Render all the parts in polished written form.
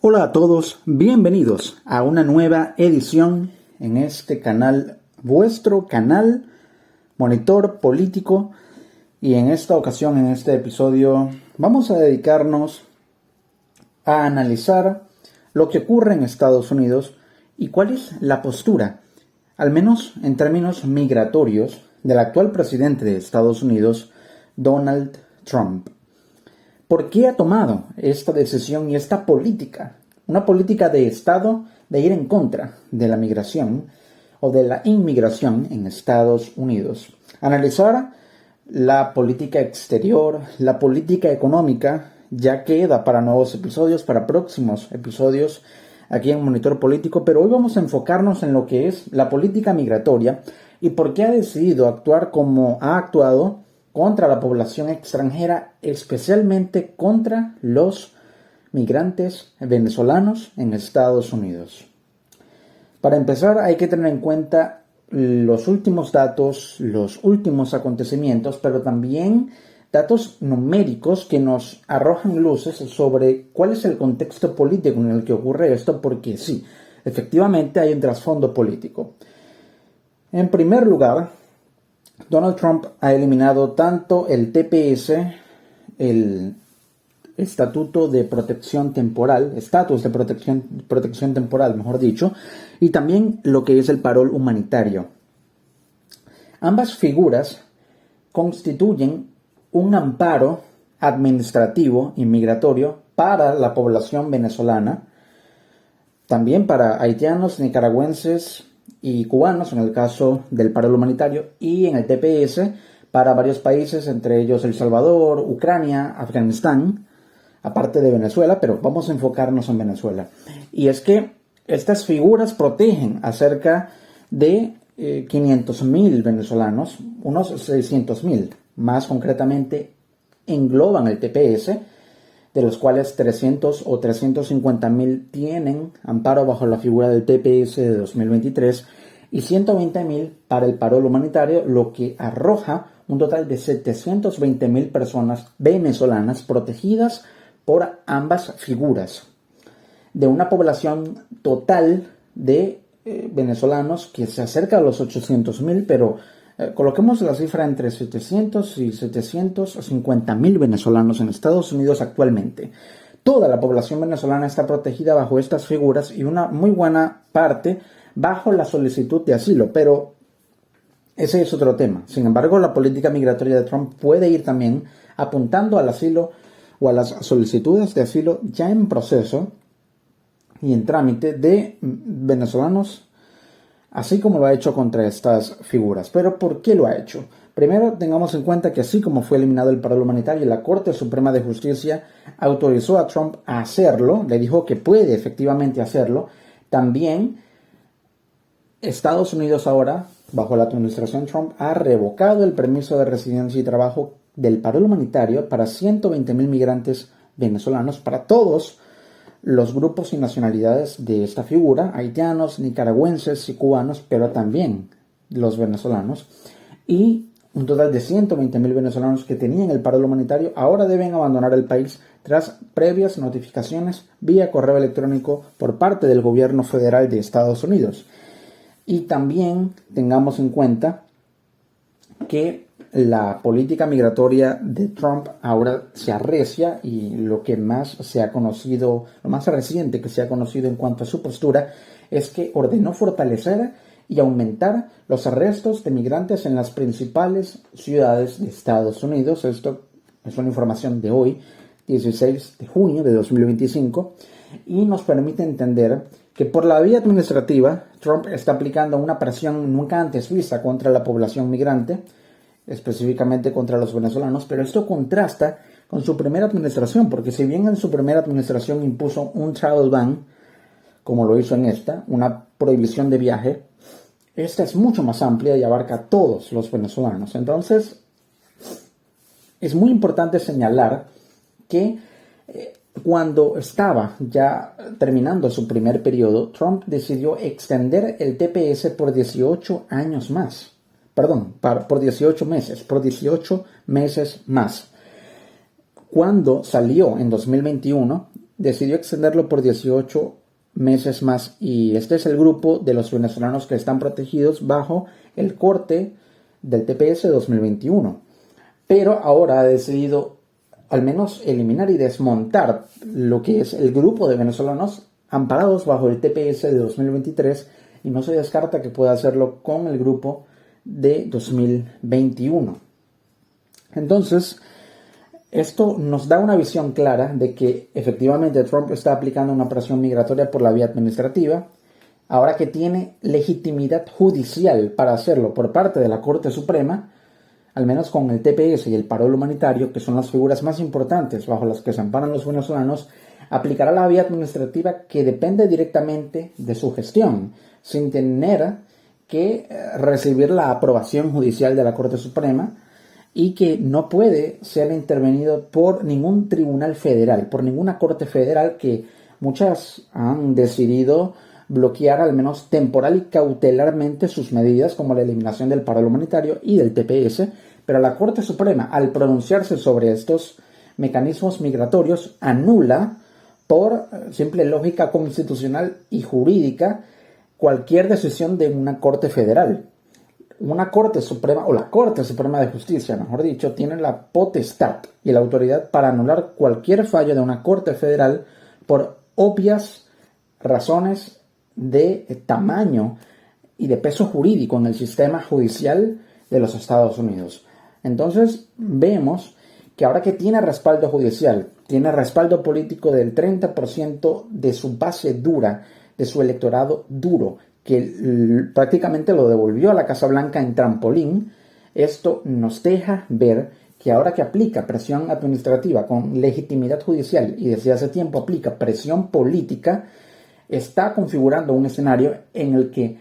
Hola a todos, bienvenidos a una nueva edición en este canal, vuestro canal Monitor Político, y en esta ocasión, en este episodio, vamos a dedicarnos a analizar lo que ocurre en Estados Unidos y cuál es la postura, al menos en términos migratorios, del actual presidente de Estados Unidos, Donald Trump. ¿Por qué ha tomado esta decisión y esta política? Una política de Estado de ir en contra de la migración o de la inmigración en Estados Unidos. Analizar la política exterior, la política económica, ya queda para nuevos episodios, para próximos episodios aquí en Monitor Político, pero hoy vamos a enfocarnos en lo que es la política migratoria y por qué ha decidido actuar como ha actuado contra la población extranjera, especialmente contra los migrantes venezolanos en Estados Unidos. Para empezar, hay que tener en cuenta los últimos datos, los últimos acontecimientos, pero también datos numéricos que nos arrojan luces sobre cuál es el contexto político en el que ocurre esto, porque sí, efectivamente hay un trasfondo político. En primer lugar, Donald Trump ha eliminado tanto el TPS, el Estatuto de Protección Temporal, Estatus de protección Temporal, mejor dicho, y también lo que es el parol humanitario. Ambas figuras constituyen un amparo administrativo y migratorio para la población venezolana, también para haitianos, nicaragüenses y cubanos en el caso del parol humanitario, y en el TPS para varios países, entre ellos El Salvador, Ucrania, Afganistán, aparte de Venezuela, pero vamos a enfocarnos en Venezuela. Y es que estas figuras protegen a cerca de 500,000 venezolanos, unos 600,000 más concretamente engloban el TPS, de los cuales 300 o 350,000 tienen amparo bajo la figura del TPS de 2023 y 120,000 para el parol humanitario, lo que arroja un total de 720,000 personas venezolanas protegidas por ambas figuras, de una población total de venezolanos que se acerca a los 800,000, pero coloquemos la cifra entre 700 y 750,000 venezolanos en Estados Unidos actualmente. Toda la población venezolana está protegida bajo estas figuras y una muy buena parte bajo la solicitud de asilo, pero ese es otro tema. Sin embargo, la política migratoria de Trump puede ir también apuntando al asilo o a las solicitudes de asilo ya en proceso y en trámite de venezolanos, así como lo ha hecho contra estas figuras. ¿Pero por qué lo ha hecho? Primero, tengamos en cuenta que así como fue eliminado el parol humanitario, la Corte Suprema de Justicia autorizó a Trump a hacerlo, le dijo que puede efectivamente hacerlo. También Estados Unidos ahora, bajo la administración Trump, ha revocado el permiso de residencia y trabajo del parol humanitario para 120,000 migrantes venezolanos, para todos los grupos y nacionalidades de esta figura, haitianos, nicaragüenses y cubanos, pero también los venezolanos, y un total de 120,000 venezolanos que tenían el parol humanitario ahora deben abandonar el país tras previas notificaciones vía correo electrónico por parte del gobierno federal de Estados Unidos. Y también tengamos en cuenta que la política migratoria de Trump ahora se arrecia, y lo que más se ha conocido, lo más reciente que se ha conocido en cuanto a su postura, es que ordenó fortalecer y aumentar los arrestos de migrantes en las principales ciudades de Estados Unidos. Esto es una información de hoy, 16 de junio de 2025, y nos permite entender que por la vía administrativa Trump está aplicando una presión nunca antes vista contra la población migrante, específicamente contra los venezolanos, pero esto contrasta con su primera administración, porque si bien en su primera administración impuso un travel ban, como lo hizo en esta, una prohibición de viaje, esta es mucho más amplia y abarca a todos los venezolanos. Entonces, es muy importante señalar que cuando estaba ya terminando su primer periodo, Trump decidió extender el TPS por 18 años más. Por 18 meses más. Cuando salió en 2021, decidió extenderlo por 18 meses más, y este es el grupo de los venezolanos que están protegidos bajo el corte del TPS 2021. Pero ahora ha decidido al menos eliminar y desmontar lo que es el grupo de venezolanos amparados bajo el TPS de 2023, y no se descarta que pueda hacerlo con el grupo de 2021. Entonces, esto nos da una visión clara de que efectivamente Trump está aplicando una presión migratoria por la vía administrativa, ahora que tiene legitimidad judicial para hacerlo por parte de la Corte Suprema, al menos con el TPS y el parol humanitario, que son las figuras más importantes bajo las que se amparan los venezolanos, aplicará la vía administrativa que depende directamente de su gestión, sin tener que recibir la aprobación judicial de la Corte Suprema, y que no puede ser intervenido por ningún tribunal federal, por ninguna corte federal, que muchas han decidido bloquear al menos temporal y cautelarmente sus medidas, como la eliminación del parol humanitario y del TPS, pero la Corte Suprema, al pronunciarse sobre estos mecanismos migratorios, anula por simple lógica constitucional y jurídica cualquier decisión de una corte federal. Una Corte Suprema, o la Corte Suprema de Justicia, mejor dicho, tiene la potestad y la autoridad para anular cualquier fallo de una Corte Federal por obvias razones de tamaño y de peso jurídico en el sistema judicial de los Estados Unidos. Entonces, vemos que ahora que tiene respaldo judicial, tiene respaldo político del 30% de su base dura, de su electorado duro, que prácticamente lo devolvió a la Casa Blanca en trampolín, esto nos deja ver que ahora que aplica presión administrativa con legitimidad judicial y desde hace tiempo aplica presión política, está configurando un escenario en el que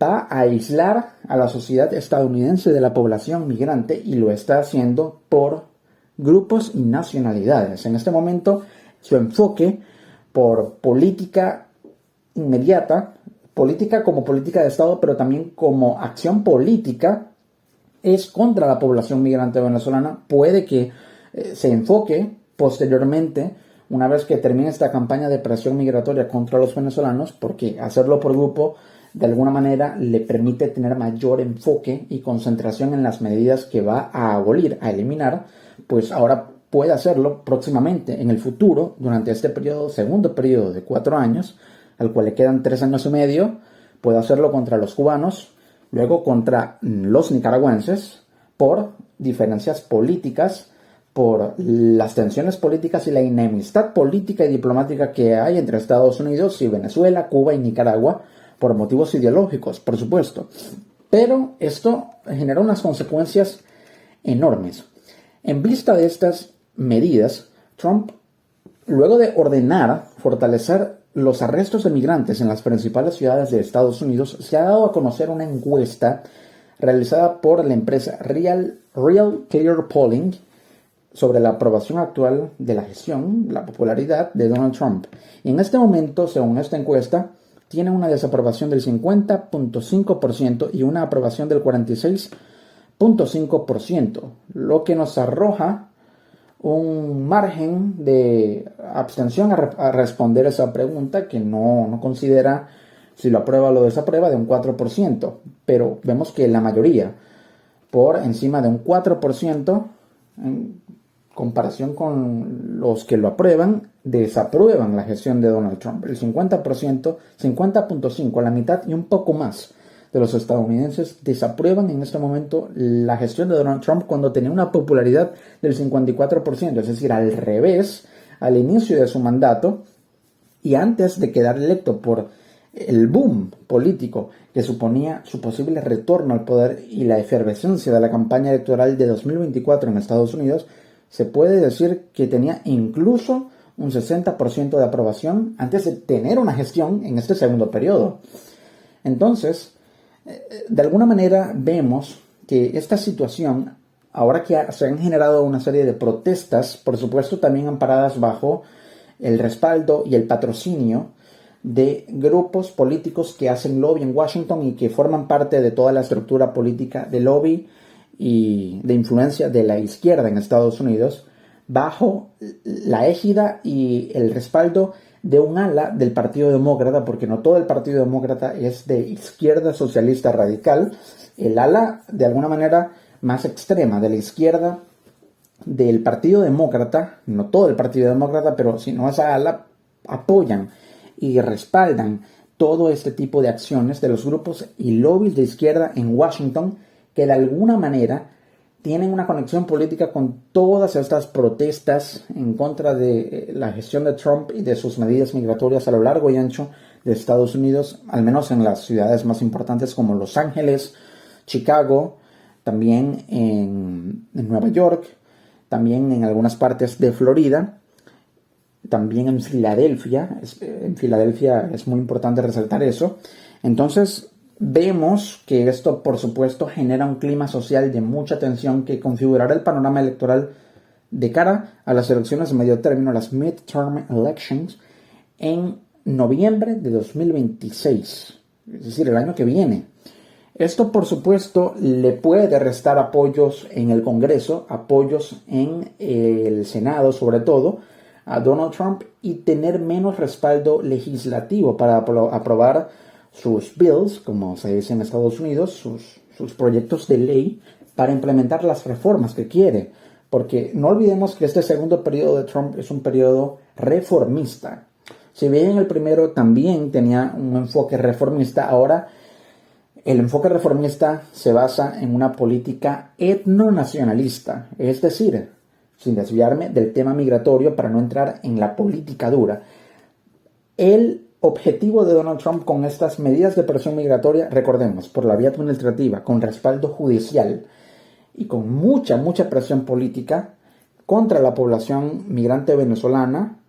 va a aislar a la sociedad estadounidense de la población migrante, y lo está haciendo por grupos y nacionalidades. En este momento, su enfoque por política inmediata, política como política de Estado, pero también como acción política, es contra la población migrante venezolana. Puede que se enfoque posteriormente, una vez que termine esta campaña de presión migratoria contra los venezolanos, porque hacerlo por grupo de alguna manera le permite tener mayor enfoque y concentración en las medidas que va a abolir, a eliminar, pues ahora puede hacerlo próximamente, en el futuro, durante este periodo, segundo periodo de 4 años, al cual le quedan 3 años y medio, puede hacerlo contra los cubanos, luego contra los nicaragüenses, por diferencias políticas, por las tensiones políticas y la enemistad política y diplomática que hay entre Estados Unidos y Venezuela, Cuba y Nicaragua, por motivos ideológicos, por supuesto. Pero esto genera unas consecuencias enormes. En vista de estas medidas, Trump, luego de ordenar fortalecer los arrestos de migrantes en las principales ciudades de Estados Unidos, se ha dado a conocer una encuesta realizada por la empresa Real Clear Polling sobre la aprobación actual de la gestión, la popularidad de Donald Trump. Y en este momento, según esta encuesta, tiene una desaprobación del 50.5% y una aprobación del 46.5%, lo que nos arroja un margen de abstención a responder esa pregunta, que no considera si lo aprueba o lo desaprueba, de un 4%, pero vemos que la mayoría, por encima de un 4%, en comparación con los que lo aprueban, desaprueban la gestión de Donald Trump. El 50%, 50.5%, la mitad y un poco más de los estadounidenses desaprueban en este momento la gestión de Donald Trump cuando tenía una popularidad del 54%, es decir, al revés, al inicio de su mandato y antes de quedar electo, por el boom político que suponía su posible retorno al poder y la efervescencia de la campaña electoral de 2024 en Estados Unidos. Se puede decir que tenía incluso un 60% de aprobación antes de tener una gestión en este segundo periodo. Entonces, de alguna manera vemos que esta situación, ahora que se han generado una serie de protestas, por supuesto también amparadas bajo el respaldo y el patrocinio de grupos políticos que hacen lobby en Washington y que forman parte de toda la estructura política de lobby y de influencia de la izquierda en Estados Unidos, bajo la égida y el respaldo de un ala del Partido Demócrata, porque no todo el Partido Demócrata es de izquierda socialista radical. El ala, de alguna manera, más extrema de la izquierda del Partido Demócrata, no todo el Partido Demócrata, pero sino esa ala, apoyan y respaldan todo este tipo de acciones de los grupos y lobbies de izquierda en Washington, que de alguna manera tienen una conexión política con todas estas protestas en contra de la gestión de Trump y de sus medidas migratorias a lo largo y ancho de Estados Unidos, al menos en las ciudades más importantes como Los Ángeles, Chicago, también en Nueva York, también en algunas partes de Florida, también en Filadelfia. En Filadelfia es muy importante resaltar eso. Entonces, vemos que esto, por supuesto, genera un clima social de mucha tensión que configurará el panorama electoral de cara a las elecciones de medio término, las midterm elections, en noviembre de 2026, es decir, el año que viene. Esto, por supuesto, le puede restar apoyos en el Congreso, apoyos en el Senado, sobre todo, a Donald Trump, y tener menos respaldo legislativo para aprobar sus bills, como se dice en Estados Unidos, sus proyectos de ley para implementar las reformas que quiere. Porque no olvidemos que este segundo periodo de Trump es un periodo reformista. Si bien el primero también tenía un enfoque reformista, ahora el enfoque reformista se basa en una política etnonacionalista, es decir, sin desviarme del tema migratorio para no entrar en la política dura, el objetivo de Donald Trump con estas medidas de presión migratoria, recordemos, por la vía administrativa, con respaldo judicial y con mucha presión política contra la población migrante venezolana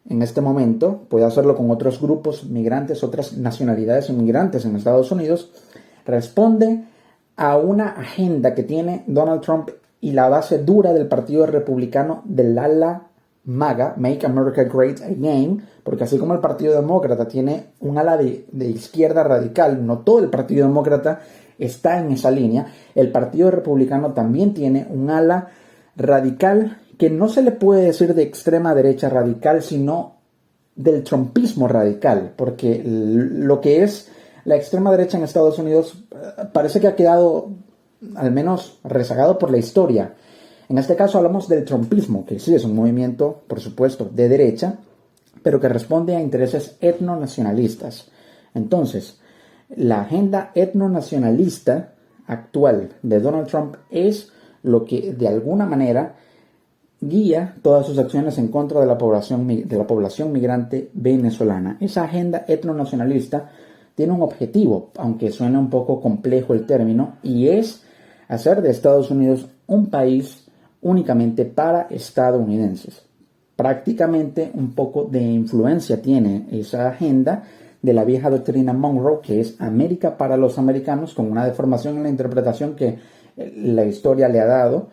en este momento, puede hacerlo con otros grupos migrantes, otras nacionalidades inmigrantes en Estados Unidos, responde a una agenda que tiene Donald Trump y la base dura del Partido Republicano del ala MAGA, Make America Great Again, porque así como el Partido Demócrata tiene un ala de izquierda radical, no todo el Partido Demócrata está en esa línea, el Partido Republicano también tiene un ala radical que no se le puede decir de extrema derecha radical, sino del trumpismo radical, porque lo que es la extrema derecha en Estados Unidos parece que ha quedado al menos rezagado por la historia. En este caso hablamos del trumpismo, que sí es un movimiento, por supuesto, de derecha, pero que responde a intereses etnonacionalistas. Entonces, la agenda etnonacionalista actual de Donald Trump es lo que de alguna manera guía todas sus acciones en contra de la población migrante venezolana. Esa agenda etnonacionalista tiene un objetivo, aunque suene un poco complejo el término, y es hacer de Estados Unidos un país únicamente para estadounidenses. Prácticamente un poco de influencia tiene esa agenda de la vieja doctrina Monroe, que es América para los americanos, con una deformación en la interpretación que la historia le ha dado.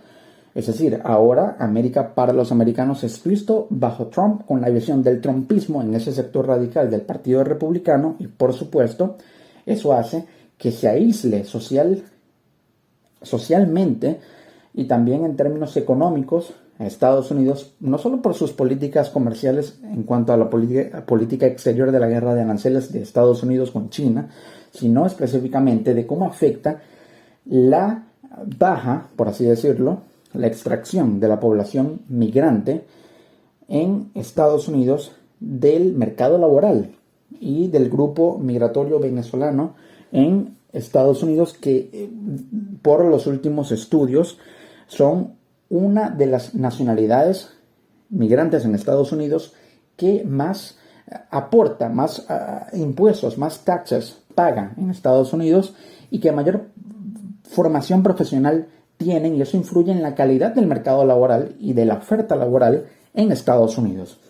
Es decir, ahora América para los americanos es visto bajo Trump con la visión del trumpismo en ese sector radical del Partido Republicano, y por supuesto eso hace que se aísle socialmente y también en términos económicos a Estados Unidos, no solo por sus políticas comerciales en cuanto a la política exterior de la guerra de aranceles de Estados Unidos con China, sino específicamente de cómo afecta la baja, por así decirlo, la extracción de la población migrante en Estados Unidos del mercado laboral y del grupo migratorio venezolano en Estados Unidos, que por los últimos estudios son una de las nacionalidades migrantes en Estados Unidos que más aporta, más impuestos, más taxes paga en Estados Unidos y que mayor formación profesional tienen, y eso influye en la calidad del mercado laboral y de la oferta laboral en Estados Unidos.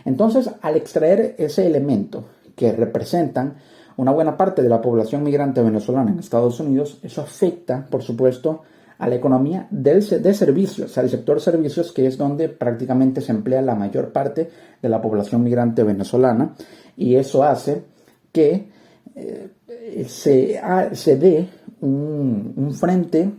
Entonces, al extraer ese elemento que representan una buena parte de la población migrante venezolana en Estados Unidos, eso afecta, por supuesto, a la economía de servicios, al sector servicios, que es donde prácticamente se emplea la mayor parte de la población migrante venezolana, y eso hace que se dé un frente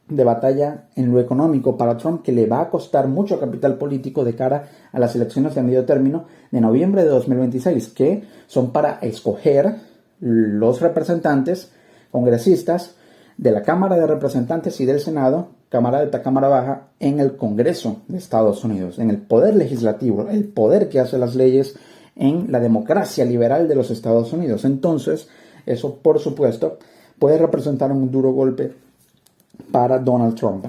de batalla en lo económico para Trump que le va a costar mucho capital político de cara a las elecciones de medio término de noviembre de 2026, que son para escoger los representantes congresistas de la Cámara de Representantes y del Senado, Cámara Alta, Cámara Baja, en el Congreso de Estados Unidos, en el poder legislativo, el poder que hace las leyes en la democracia liberal de los Estados Unidos. Entonces, eso, por supuesto, puede representar un duro golpe para Donald Trump.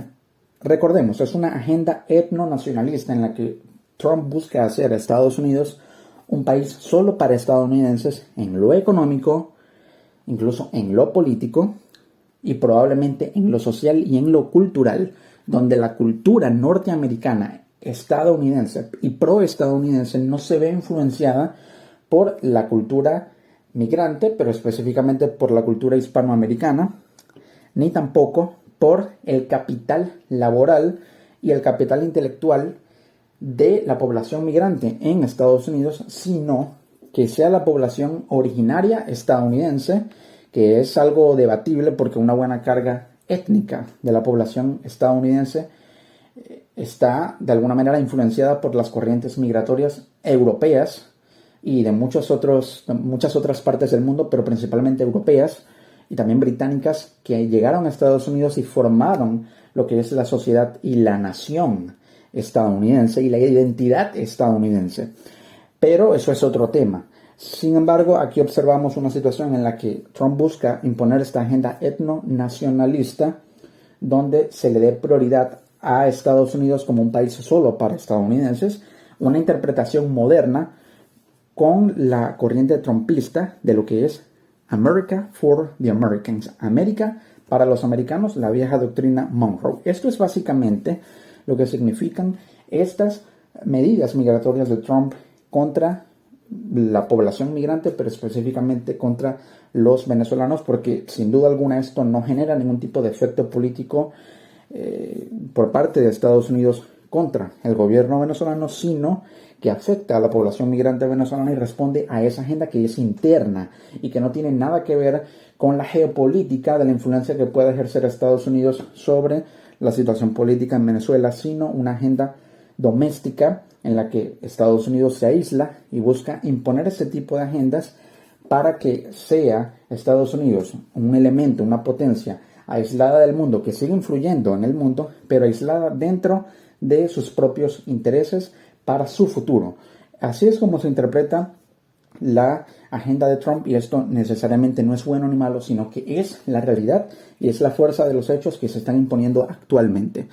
Recordemos, es una agenda etnonacionalista en la que Trump busca hacer a Estados Unidos un país solo para estadounidenses en lo económico, incluso en lo político y probablemente en lo social y en lo cultural, donde la cultura norteamericana, estadounidense y proestadounidense no se ve influenciada por la cultura migrante, pero específicamente por la cultura hispanoamericana, ni tampoco por el capital laboral y el capital intelectual de la población migrante en Estados Unidos, sino que sea la población originaria estadounidense, que es algo debatible porque una buena carga étnica de la población estadounidense está de alguna manera influenciada por las corrientes migratorias europeas y de muchas otras partes del mundo, pero principalmente europeas y también británicas, que llegaron a Estados Unidos y formaron lo que es la sociedad y la nación estadounidense y la identidad estadounidense. Pero eso es otro tema. Sin embargo, aquí observamos una situación en la que Trump busca imponer esta agenda etno-nacionalista, donde se le dé prioridad a Estados Unidos como un país solo para estadounidenses, una interpretación moderna con la corriente trumpista de lo que es America for the Americans, América para los americanos, la vieja doctrina Monroe. Esto es básicamente lo que significan estas medidas migratorias de Trump contra la población migrante, pero específicamente contra los venezolanos, porque sin duda alguna esto no genera ningún tipo de efecto político por parte de Estados Unidos contra el gobierno venezolano, sino que afecta a la población migrante venezolana y responde a esa agenda que es interna y que no tiene nada que ver con la geopolítica de la influencia que puede ejercer Estados Unidos sobre la situación política en Venezuela, sino una agenda doméstica en la que Estados Unidos se aísla y busca imponer ese tipo de agendas para que sea Estados Unidos un elemento, una potencia aislada del mundo, que sigue influyendo en el mundo, pero aislada dentro de sus propios intereses para su futuro. Así es como se interpreta la agenda de Trump, y esto necesariamente no es bueno ni malo, sino que es la realidad y es la fuerza de los hechos que se están imponiendo actualmente.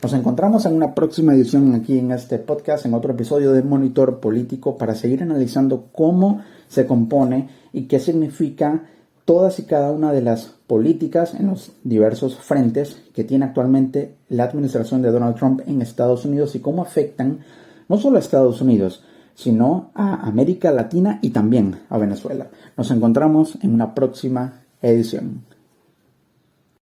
Nos encontramos en una próxima edición aquí en este podcast, en otro episodio de Monitor Político, para seguir analizando cómo se compone y qué significa todas y cada una de las políticas en los diversos frentes que tiene actualmente la administración de Donald Trump en Estados Unidos y cómo afectan no solo a Estados Unidos, sino a América Latina y también a Venezuela. Nos encontramos en una próxima edición.